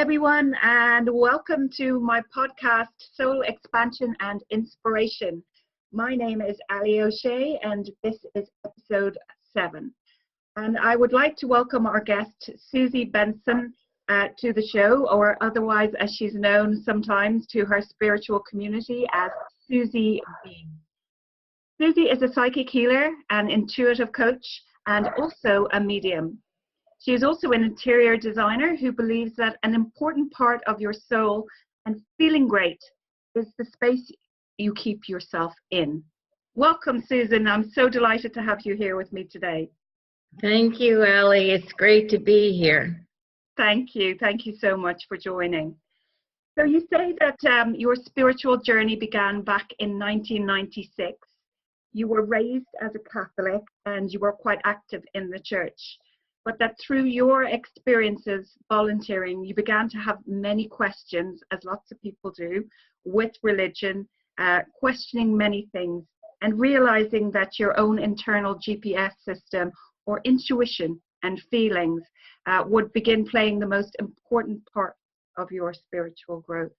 everyone, and welcome to my podcast, Soul Expansion and Inspiration. My name is Allie O'Shea, and this is episode 7. And I would like to welcome our guest, Suzie Bentsen, to the show, or otherwise, as she's known sometimes to her spiritual community as Suzie B. Suzie is a psychic healer, an intuitive coach, and also a medium. She is also an interior designer who believes that an important part of your soul and feeling great is the space you keep yourself in. Welcome, Susan. I'm so delighted to have you here with me today. Thank you, Allie. It's great to be here. Thank you. Thank you so much for joining. So you say that your spiritual journey began back in 1996. You were raised as a Catholic and you were quite active in the church. But that through your experiences volunteering, you began to have many questions, as lots of people do, with religion, questioning many things, and realizing that your own internal GPS system or intuition and feelings would begin playing the most important part of your spiritual growth.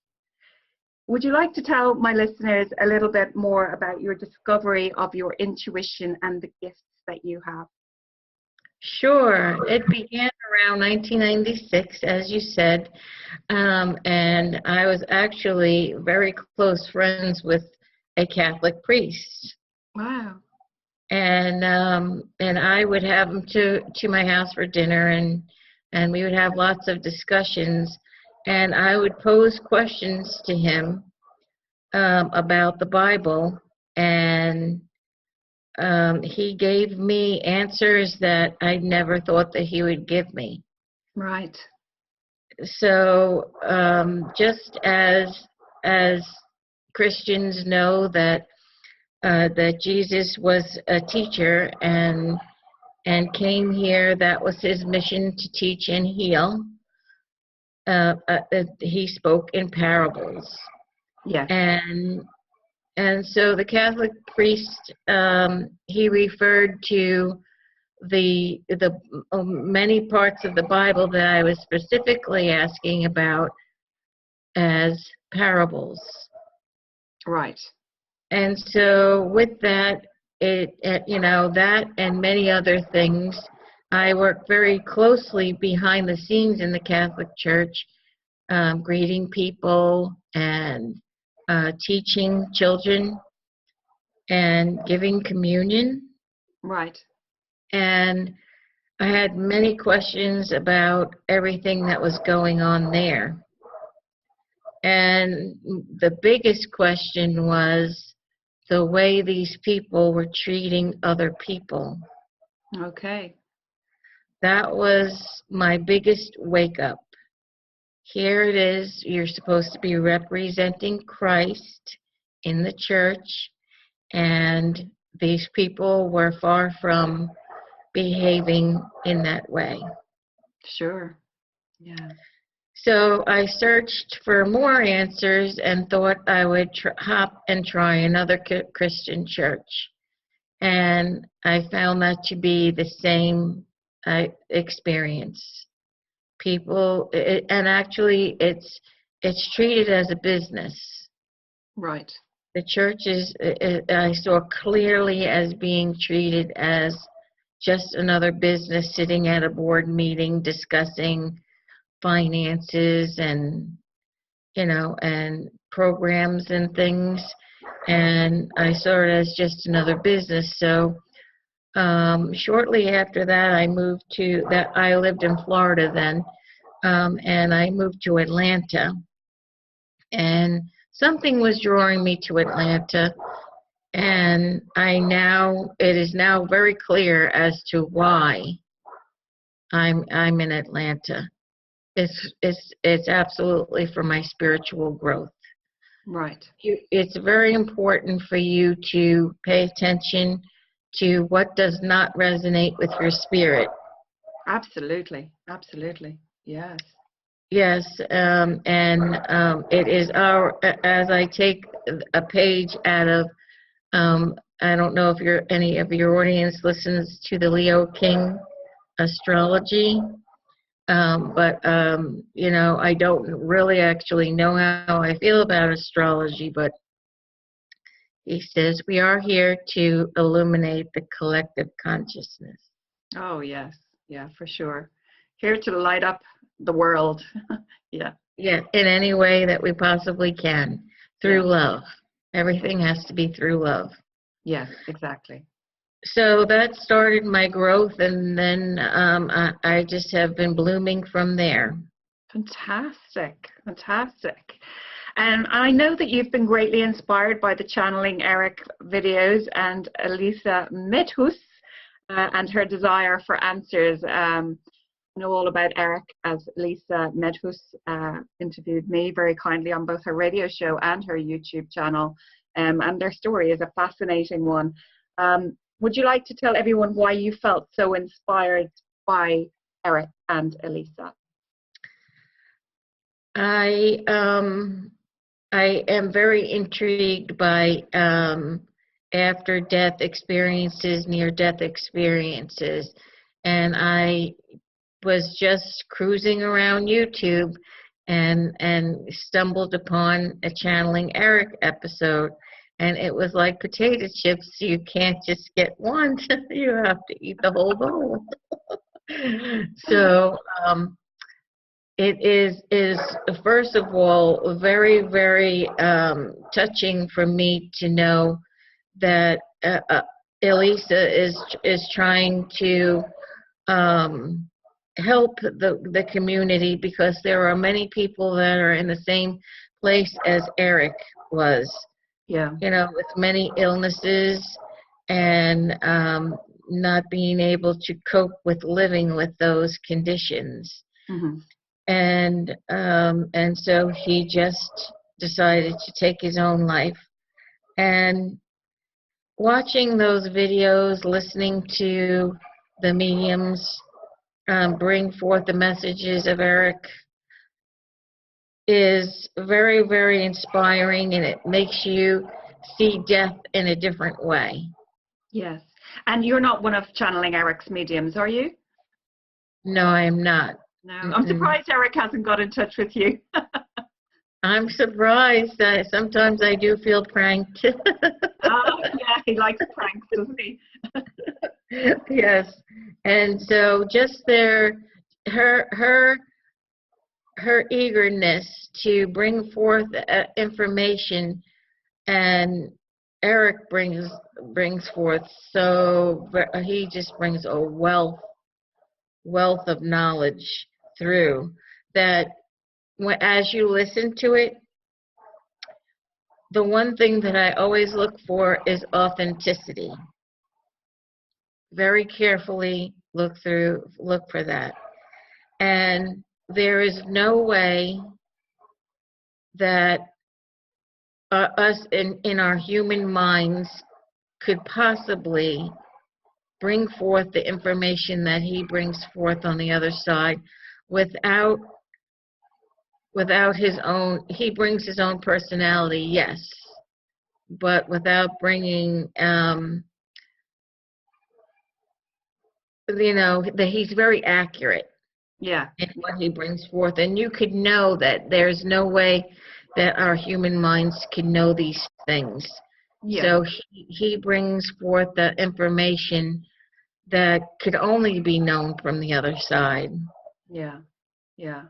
Would you like to tell my listeners a little bit more about your discovery of your intuition and the gifts that you have? Sure. It began around 1996, as you said, and I was actually very close friends with a Catholic priest. Wow. And I would have him to my house for dinner, and we would have lots of discussions, and I would pose questions to him about the Bible, and he gave me answers that I never thought that he would give me. Right. So just as Christians know that Jesus was a teacher and came here, that was his mission, to teach and heal. He spoke in parables. Yeah. And so the Catholic priest, he referred to the many parts of the Bible that I was specifically asking about as parables. Right. And so with that, that and many other things, I work very closely behind the scenes in the Catholic Church, greeting people and teaching children and giving communion. Right. And I had many questions about everything that was going on there. And the biggest question was the way these people were treating other people. Okay. That was my biggest wake up. Here it is, you're supposed to be representing Christ in the church, and these people were far from behaving in that way. Sure. Yeah. So I searched for more answers and thought I would hop and try another Christian church. And I found that to be the same experience. People, and actually it's treated as a business. Right. The church I saw clearly as being treated as just another business, sitting at a board meeting discussing finances and and programs and things, and I saw it as just another business. So shortly after that, I lived in Florida then, and I moved to Atlanta, and something was drawing me to Atlanta, and it is now very clear as to why I'm in Atlanta. It's absolutely for my spiritual growth. Right. It's very important for you to pay attention to what does not resonate with your spirit. Absolutely. Absolutely. Yes. Yes, it is as I take a page out of, I don't know if any of your audience listens to the Leo King astrology. You know, I don't really actually know how I feel about astrology, but he says we are here to illuminate the collective consciousness. Oh, yes. Yeah, for sure. Here to light up the world. Yeah. Yeah, in any way that we possibly can, through love. Everything has to be through love. Yes, exactly. So that started my growth, and then I just have been blooming from there. Fantastic. Fantastic. And I know that you've been greatly inspired by the Channeling Eric videos and Elisa Medhus and her desire for answers. I know all about Eric as Lisa Medhus interviewed me very kindly on both her radio show and her YouTube channel. And their story is a fascinating one. Would you like to tell everyone why you felt so inspired by Eric and Elisa? I am very intrigued by after-death experiences, near-death experiences, and I was just cruising around YouTube and stumbled upon a Channeling Eric episode, and it was like potato chips. You can't just get one; you have to eat the whole bowl. So it is first of all very, very touching for me to know that Elisa is trying to help the community, because there are many people that are in the same place as Eric was. Yeah. You know, with many illnesses and not being able to cope with living with those conditions. Mm-hmm. And so he just decided to take his own life. And watching those videos, listening to the mediums bring forth the messages of Eric is very, very inspiring, and it makes you see death in a different way. Yes. And you're not one of Channeling Eric's mediums, are you? No, I am not. No. I'm surprised Eric hasn't got in touch with you. I'm surprised that sometimes I do feel pranked. Oh, yeah, he likes pranks, doesn't he? Yes. And so just her eagerness to bring forth information, and Eric brings forth, so he just brings a wealth of knowledge through that. As you listen to it, the one thing that I always look for is authenticity. Very carefully look for that. And there is no way that us in our human minds could possibly bring forth the information that he brings forth on the other side without his own. He brings his own personality, yes, but without bringing that he's very accurate. Yeah. In what he brings forth. And you could know that there's no way that our human minds can know these things. Yeah. So he brings forth the information that could only be known from the other side. Yeah, yeah.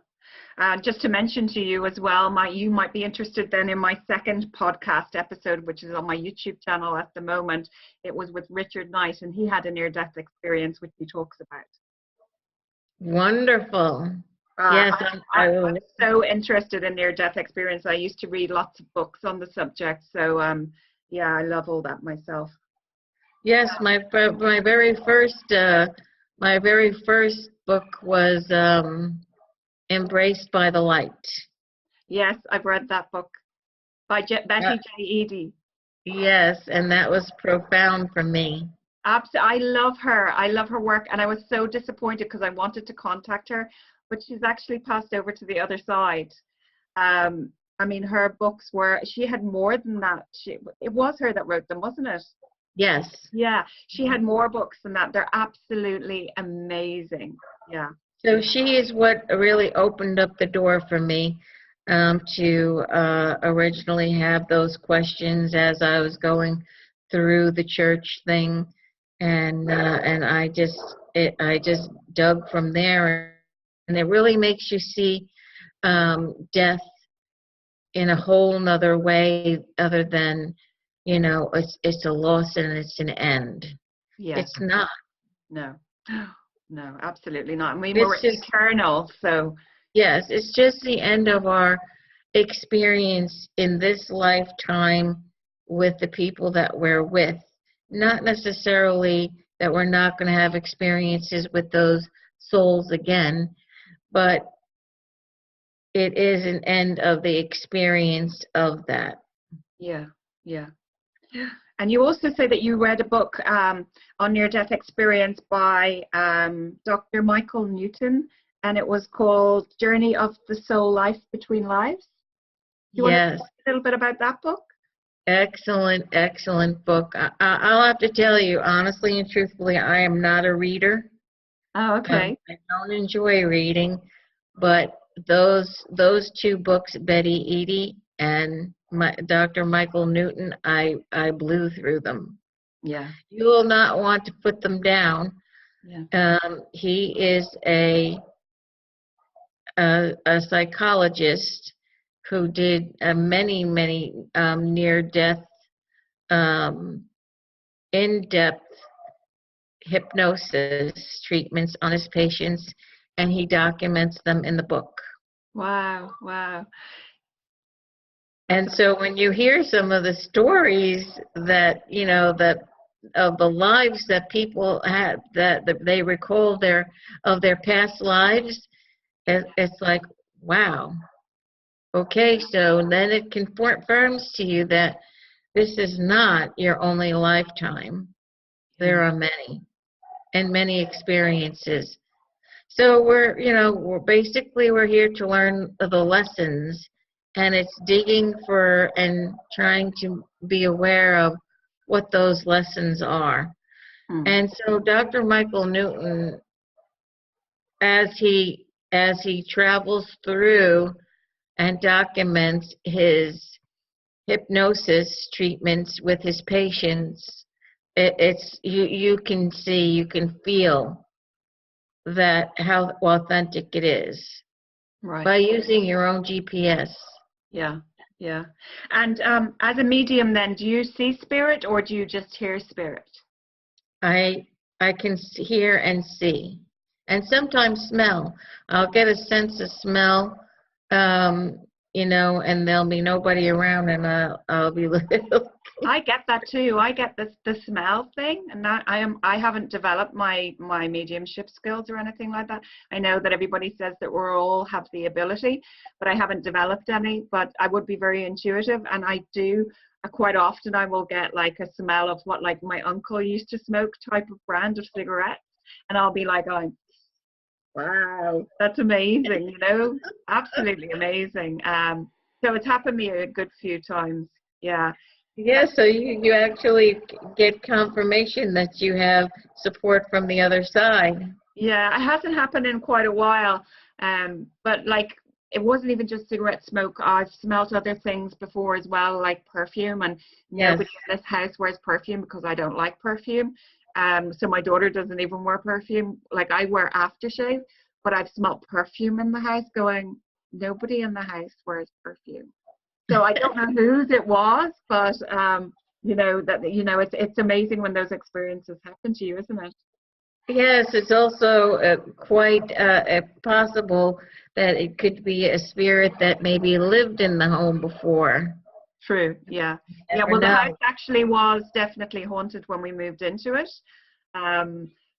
Just to mention to you as well, you might be interested then in my second podcast episode, which is on my YouTube channel at the moment. It was with Richard Knight, and he had a near-death experience, which he talks about. Wonderful. Yes, I'm so interested in near-death experience. I used to read lots of books on the subject, so yeah, I love all that myself. Yes, my very first book was Embraced by the Light. Yes, I've read that book by Betty J. Eady. Yes, and that was profound for me. Absolutely, I love her. I love her work, and I was so disappointed because I wanted to contact her, but she's actually passed over to the other side. I mean, her books she had more than that. It was her that wrote them, wasn't it? Yes. Yeah, she had more books than that. They're absolutely amazing. Yeah. So she is what really opened up the door for me to originally have those questions as I was going through the church thing, and I just dug from there, and it really makes you see death in a whole nother way, other than, it's a loss and it's an end. Yeah. It's not. No. No, absolutely not. I mean, we're It's just, eternal, so yes, it's just the end of our experience in this lifetime with the people that we're with. Not necessarily that we're not going to have experiences with those souls again, but it is an end of the experience of that. yeah, yeah. And you also say that you read a book on near-death experience by Dr. Michael Newton, and it was called Journey of the Soul, Life Between Lives. Do you want to Yes, talk a little bit about that book? excellent, excellent book. I'll have to tell you, honestly and truthfully, I am not a reader. Oh, okay. I don't enjoy reading, but those two books, Betty Eady and Dr. Michael Newton, I blew through them. Yeah. You will not want to put them down. Yeah. He is a psychologist who did many near-death, in-depth hypnosis treatments on his patients, and he documents them in the book. Wow. Wow. And so when you hear some of the stories that, that of the lives that people had, that they recall of their past lives, it's like, wow. Okay, so then it confirms to you that this is not your only lifetime. There are many, and many experiences. So we're here to learn the lessons, and it's digging for and trying to be aware of what those lessons are. And so Dr. Michael Newton, as he travels through and documents his hypnosis treatments with his patients, it's you can see, you can feel that how authentic it is, Right. by using your own GPS. Yeah. Yeah. And as a medium, then, do you see spirit or do you just hear spirit? I can hear and see, and sometimes smell. I'll get a sense of smell, and there'll be nobody around, and I'll be little. I get that too. I get the smell thing, and that I haven't developed my mediumship skills or anything like that. I know that everybody says that we all have the ability, but I haven't developed any. But I would be very intuitive, and I do. Quite often I will get like a smell of what like my uncle used to smoke type of brand of cigarettes, and I'll be like, oh, wow, that's amazing, absolutely amazing. So it's happened to me a good few times. Yeah. Yeah, so you actually get confirmation that you have support from the other side. Yeah, it hasn't happened in quite a while, but like it wasn't even just cigarette smoke. I've smelled other things before as well, like perfume, and Yes. nobody in this house wears perfume because I don't like perfume. So my daughter doesn't even wear perfume. Like I wear aftershave, but I've smelled perfume in the house going, nobody in the house wears perfume. So I don't know whose it was, but it's amazing when those experiences happen to you, isn't it? Yes, it's also quite possible that it could be a spirit that maybe lived in the home before. True. Yeah. Yeah. Never Well, the know. house actually was definitely haunted when we moved into it,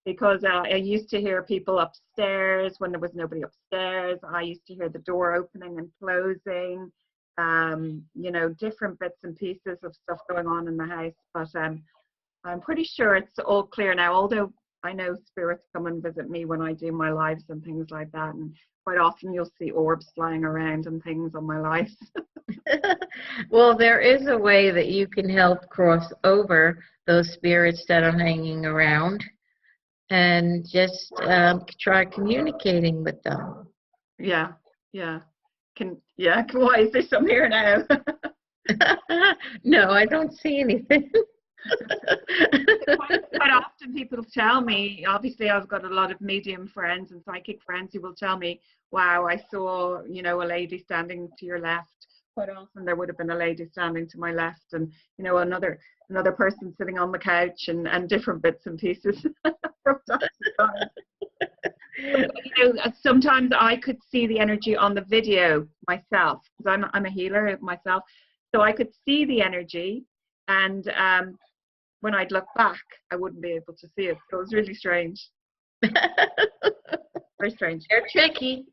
because I used to hear people upstairs when there was nobody upstairs. I used to hear the door opening and closing. Different bits and pieces of stuff going on in the house. But I'm pretty sure it's all clear now. Although I know spirits come and visit me when I do my lives and things like that, and quite often you'll see orbs flying around and things on my lives. Well, there is a way that you can help cross over those spirits that are hanging around, and just try communicating with them. Yeah, yeah. Why is there some here now? No, I don't see anything. Quite often people tell me, obviously I've got a lot of medium friends and psychic friends who will tell me, wow, I saw, you know, a lady standing to your left. Quite often there would have been a lady standing to my left, and, you know, another person sitting on the couch, and different bits and pieces from time to time. You know, sometimes I could see the energy on the video myself, because I'm a healer myself, so I could see the energy, and when I'd look back, I wouldn't be able to see it. So it was really strange. Very strange. They're tricky.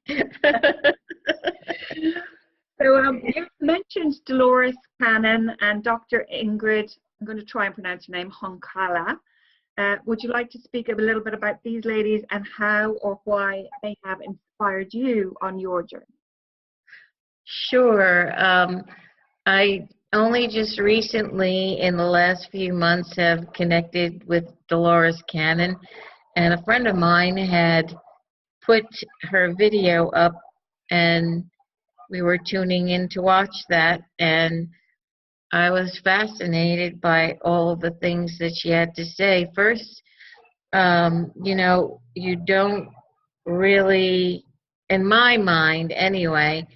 So you mentioned Dolores Cannon and Dr. Ingrid, I'm going to try and pronounce her name, Honkala. Would you like to speak a little bit about these ladies and how or why they have inspired you on your journey? Sure. I only just recently, in the last few months, have connected with Dolores Cannon, and a friend of mine had put her video up, and we were tuning in to watch that, and I was fascinated by all the things that she had to say. First, you know, you don't really, in my mind anyway,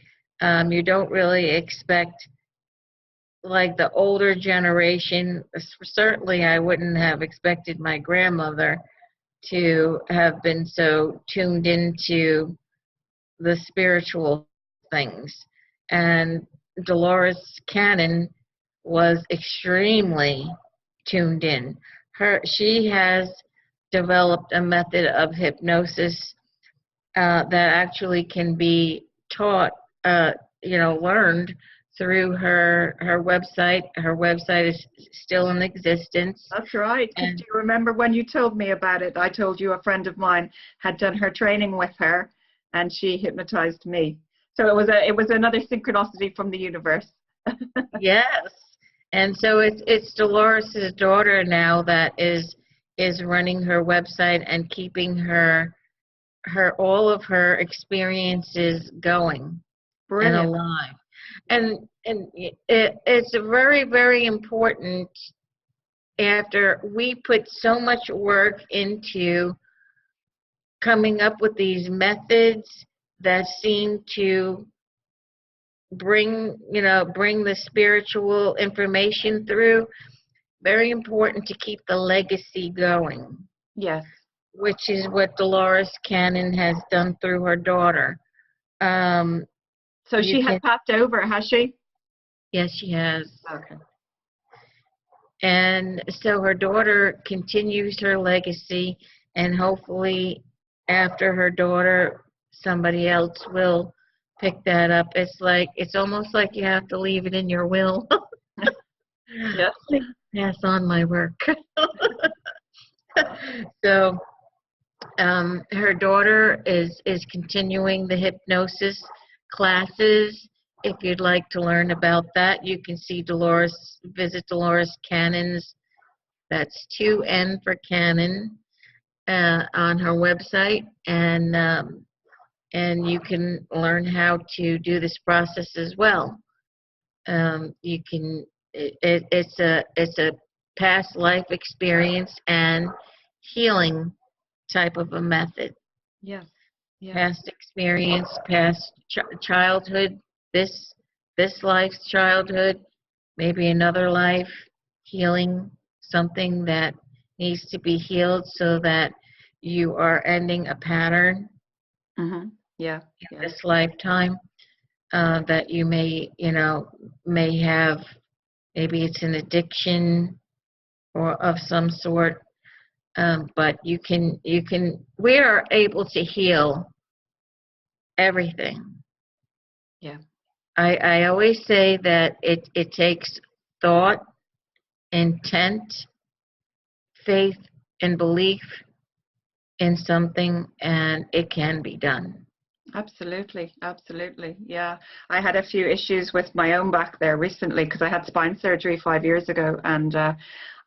you don't really expect, like, the older generation. Certainly I wouldn't have expected my grandmother to have been so tuned into the spiritual things. And Dolores Cannon was extremely tuned in. She has developed a method of hypnosis that actually can be taught, you know, learned through her website. Her website is still in existence. That's right. Do you remember when you told me about it? I told you a friend of mine had done her training with her, and she hypnotized me. So it was another synchronicity from the universe. Yes, and so it's Dolores' daughter now that is running her website and keeping her all of her experiences going. Brilliant. And alive. And it's very, very important, after we put so much work into coming up with these methods that seem to bring the spiritual information through. Very important to keep the legacy going. Yes. Which is what Dolores Cannon has done through her daughter. So she has passed over, has she? Yes, she has. Okay. And so her daughter continues her legacy, and hopefully after her daughter, somebody else will pick that up. It's almost like you have to leave it in your will. Yes. Pass on my work. So her daughter is continuing the hypnosis classes. If you'd like to learn about that, you can visit Dolores Cannon's, that's 2N for Cannon, on her website, and you can learn how to do this process as well. You can, it's a past life experience and healing type of a method. Yes. Yeah. Past experience, past childhood, this life's childhood, maybe another life, healing something that needs to be healed so that you are ending a pattern. Mm-hmm. Yeah. In this lifetime, that you may have, maybe it's an addiction or of some sort, but we are able to heal everything. Yeah. I always say that it takes thought, intent, faith, and belief in something, and it can be done. Absolutely, absolutely. Yeah, I had a few issues with my own back there recently because I had spine surgery 5 years ago, and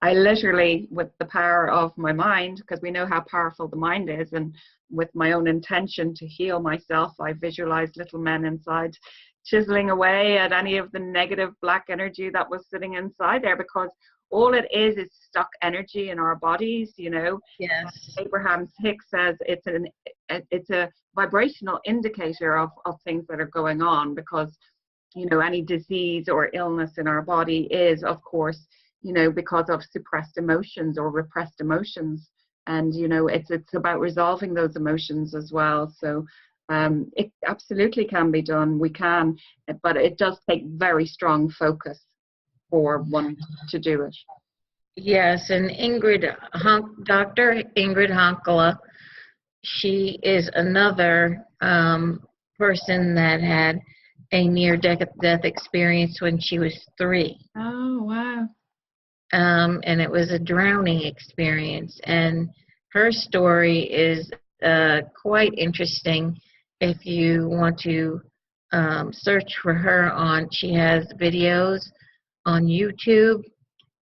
I literally, with the power of my mind, because we know how powerful the mind is, and with my own intention to heal myself, I visualized little men inside chiseling away at any of the negative black energy that was sitting inside there, because all it is stuck energy in our bodies, you know. Yes. Abraham Hicks says it's a vibrational indicator of things that are going on, because, you know, any disease or illness in our body is, of course, you know, because of suppressed emotions or repressed emotions. And, you know, it's about resolving those emotions as well. So it absolutely can be done. We can, but it does take very strong focus for one to do it. Yes, and Dr. Ingrid Honkala, she is another person that had a near-death experience when she was 3. Oh, wow. And it was a drowning experience. And her story is quite interesting. If you want to search for her she has videos on YouTube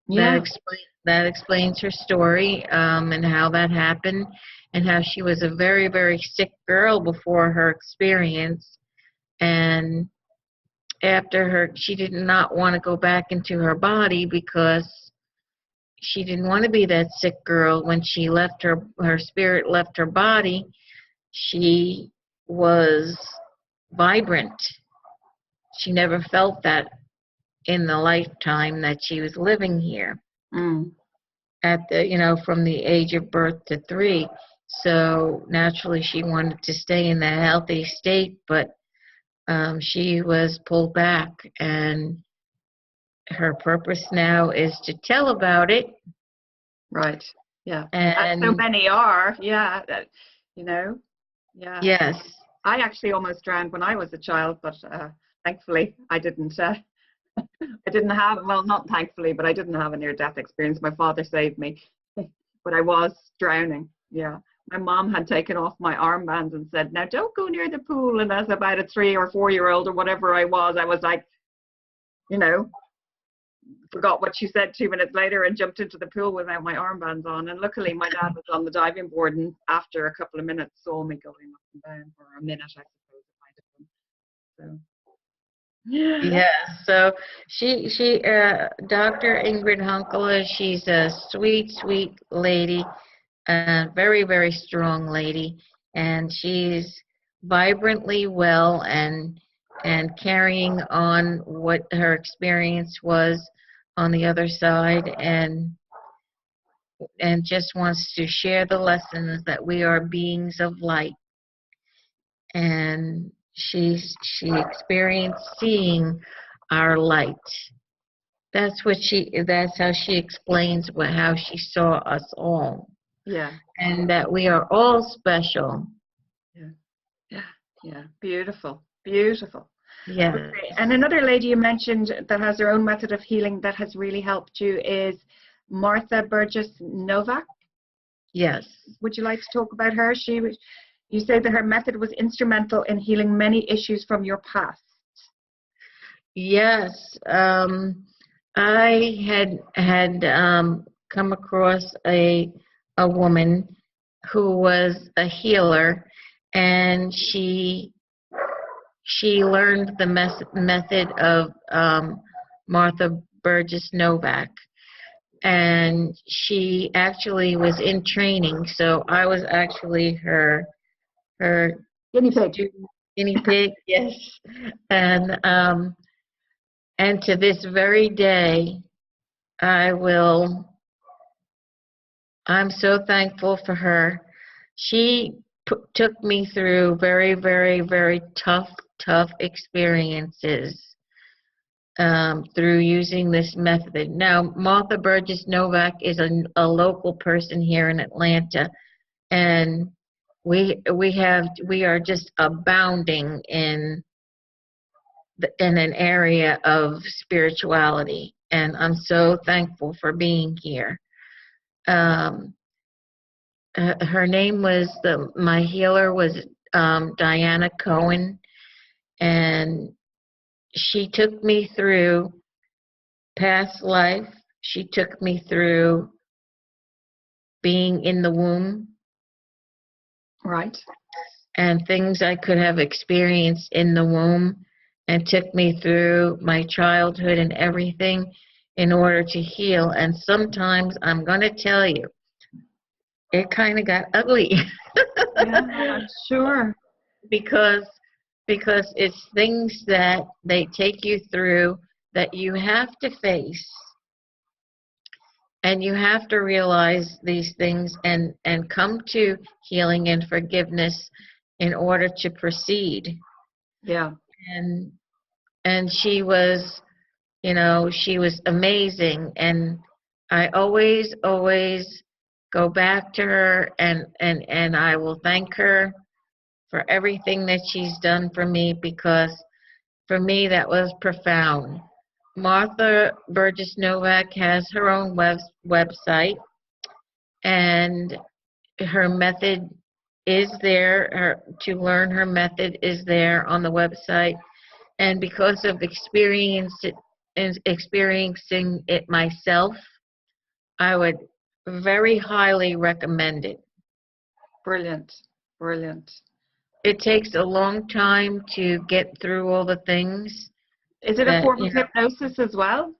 that explains her story, and how that happened, and how she was a very, very sick girl before her experience. And she did not want to go back into her body, because she didn't want to be that sick girl. When she left her spirit left her body, she was vibrant. She never felt that in the lifetime that she was living here. At the, you know, from the age of birth to 3. So naturally she wanted to stay in that healthy state, but she was pulled back, and her purpose now is to tell about it. Right. Yeah. And so many are. Yeah. You know. Yeah. Yes. I actually almost drowned when I was a child, but thankfully I didn't. I didn't have, well, not thankfully, but I didn't have a near-death experience. My father saved me, but I was drowning. Yeah. My mom had taken off my armbands and said, "Now don't go near the pool." And as about a 3 or 4-year-old or whatever I was like, you know, forgot what she said 2 minutes later and jumped into the pool without my armbands on. And luckily my dad was on the diving board, and after a couple of minutes saw me going up and down for a minute, I suppose it might have been. So. Yeah, so she Dr. Ingrid Honkala, she's a sweet, sweet lady, very, very strong lady, and she's vibrantly well and carrying on what her experience was on the other side, and just wants to share the lessons that we are beings of light. And she experienced seeing our light. That's how she explains how she saw us all. Yeah. And that we are all special. Yeah. Beautiful. Beautiful. Yes. Okay. And another lady you mentioned that has her own method of healing that has really helped you is Martha Burgess Novak. Yes. Would you like to talk about her? You say that her method was instrumental in healing many issues from your past. Yes. I had come across a woman who was a healer, and she learned the method of Martha Burgess Novak, and she actually was in training. So I was actually her Guinea pig. Guinea pig, yes. And to this very day, I'm so thankful for her. She took me through very, very, very tough experiences through using this method. Now, Martha Burgess Novak is a local person here in Atlanta, and we are just abounding in an area of spirituality, and I'm so thankful for being here. Her name was my healer was Diana Cohen, and she took me through past life, She took me through being in the womb Right. and things I could have experienced in the womb, and took me through my childhood and everything in order to heal. And sometimes, I'm going to tell you, it kind of got ugly. Yeah, I'm sure. because it's things that they take you through that you have to face, and you have to realize these things and come to healing and forgiveness in order to proceed. Yeah. and and she was amazing, and I always go back to her, and I will thank her for everything that she's done for me, because for me that was profound. Martha Burgess Novak has her own website, and her method is there. To learn her method is there on the website, and because of experiencing it myself, I would very highly recommend it. Brilliant. Brilliant. It takes a long time to get through all the things Is it a that, form of hypnosis as well?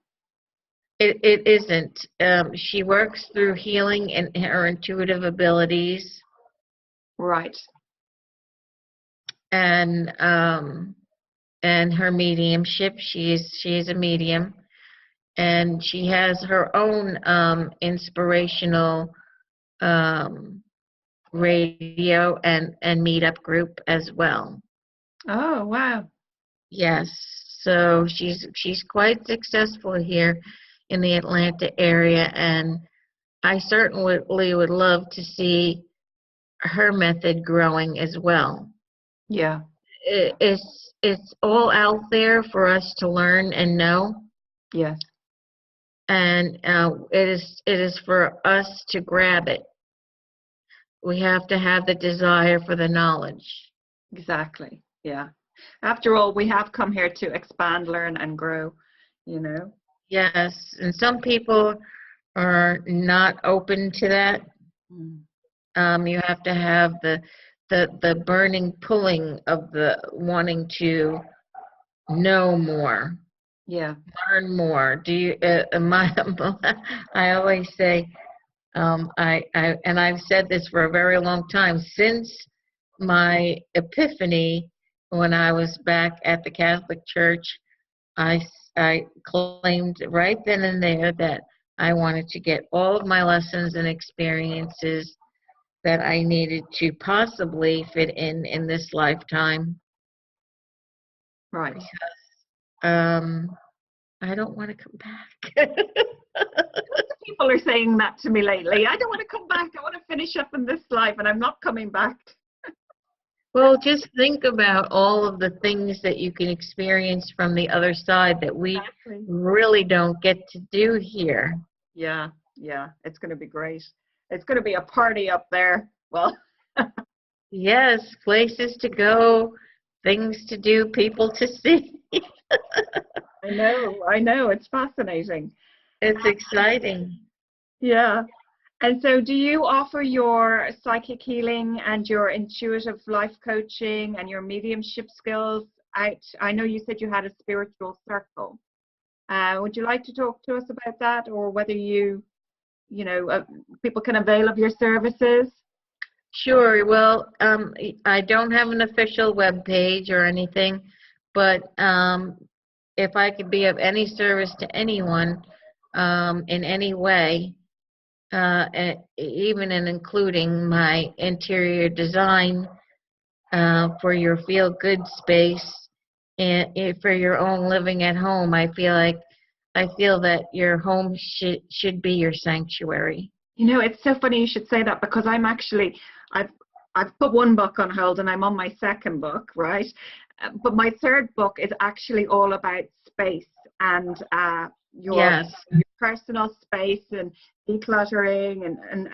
it isn't. She works through healing and her intuitive abilities, Right. and her mediumship. She is a medium, and she has her own inspirational um, radio and meetup group as well. Oh, wow. Yes, so she's quite successful here in the Atlanta area, and I certainly would love to see her method growing as well. Yeah. It's all out there for us to learn and know, Yes. and it is for us to grab it. We have to have the desire for the knowledge. Exactly. Yeah. After all, we have come here to expand, learn, and grow, you know? Yes, and some people are not open to that. Mm. You have to have the burning pulling of the wanting to know more, Yeah. learn more. Do you? I always say, and I've said this for a very long time, since my epiphany when I was back at the Catholic Church. I claimed right then and there that I wanted to get all of my lessons and experiences that I needed to possibly fit in this lifetime. Right. Um, I don't want to come back. People are saying that to me lately. I don't want to come back. I want to finish up in this life, and I'm not coming back. Well, just think about all of the things that you can experience from the other side that we Exactly. really don't get to do here. Yeah. Yeah. It's going to be great. It's going to be a party up there. Well, Yes, places to go, things to do, people to see. I know. I know. It's fascinating. It's exciting. Yeah. And so, do you offer your psychic healing and your intuitive life coaching and your mediumship skills out? I know you said you had a spiritual circle. Would you like to talk to us about that, or whether people can avail of your services? Sure. Well, I don't have an official web page or anything, but if I could be of any service to anyone in any way, even and including my interior design for your feel-good space and for your own living at home, I feel that your home should be your sanctuary. You know, it's so funny you should say that, because I've put one book on hold and I'm on my second book, right? But my third book is actually all about space and your personal space and decluttering and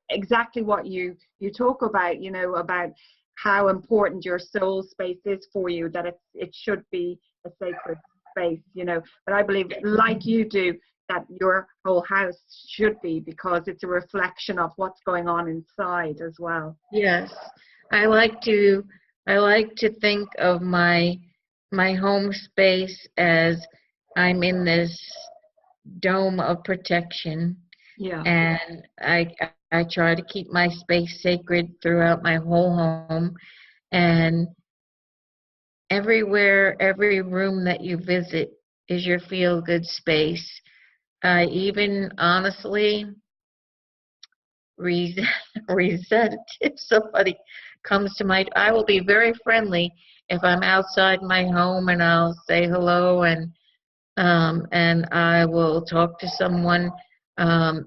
exactly what you talk about, about how important your soul space is for you, that it should be a sacred space, But I believe, like you do, that your whole house should be, because it's a reflection of what's going on inside as well. Yes. I like to think of my home space as I'm in this dome of protection, Yeah. and I try to keep my space sacred throughout my whole home. And everywhere, every room that you visit is your feel-good space. I even honestly resent if somebody comes to I will be very friendly if I'm outside my home, and I'll say hello, and I will talk to someone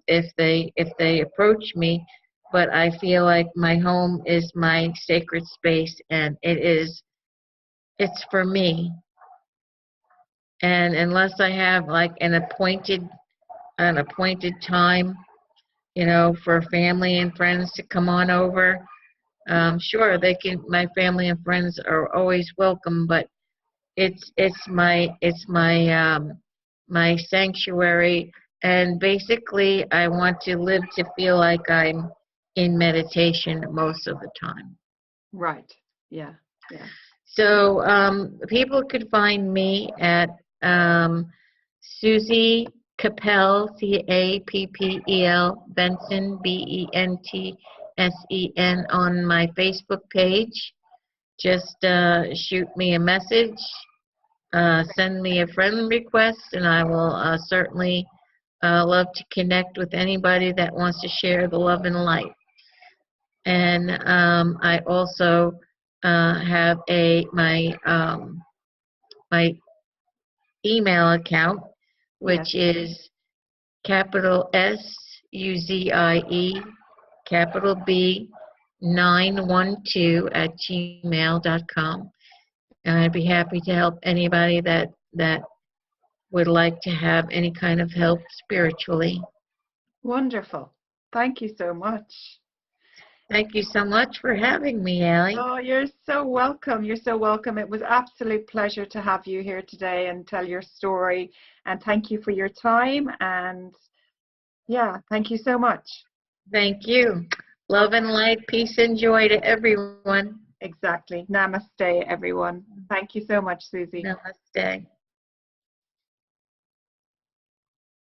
if they approach me. But I feel like my home is my sacred space, and it's for me. And unless I have like an appointed time, for family and friends to come on over, sure, they can. My family and friends are always welcome, but it's my sanctuary, and basically I want to live to feel like I'm in meditation most of the time. Right. Yeah. Yeah. So people could find me at Suzie Cappel, Cappel Benson, Bentsen, on my Facebook page. Just shoot me a message, send me a friend request, and I will certainly love to connect with anybody that wants to share the love and light. And I also have my email account, which is capital SUZIE, capital B, 912 at gmail.com. And I'd be happy to help anybody that would like to have any kind of help spiritually. Wonderful. Thank you so much. Thank you so much for having me, Allie. Oh, you're so welcome. You're so welcome. It was absolute pleasure to have you here today and tell your story. And thank you for your time. And yeah, thank you so much. Thank you. Love and light, peace and joy to everyone. Exactly. Namaste, everyone. Thank you so much, Suzie. Namaste.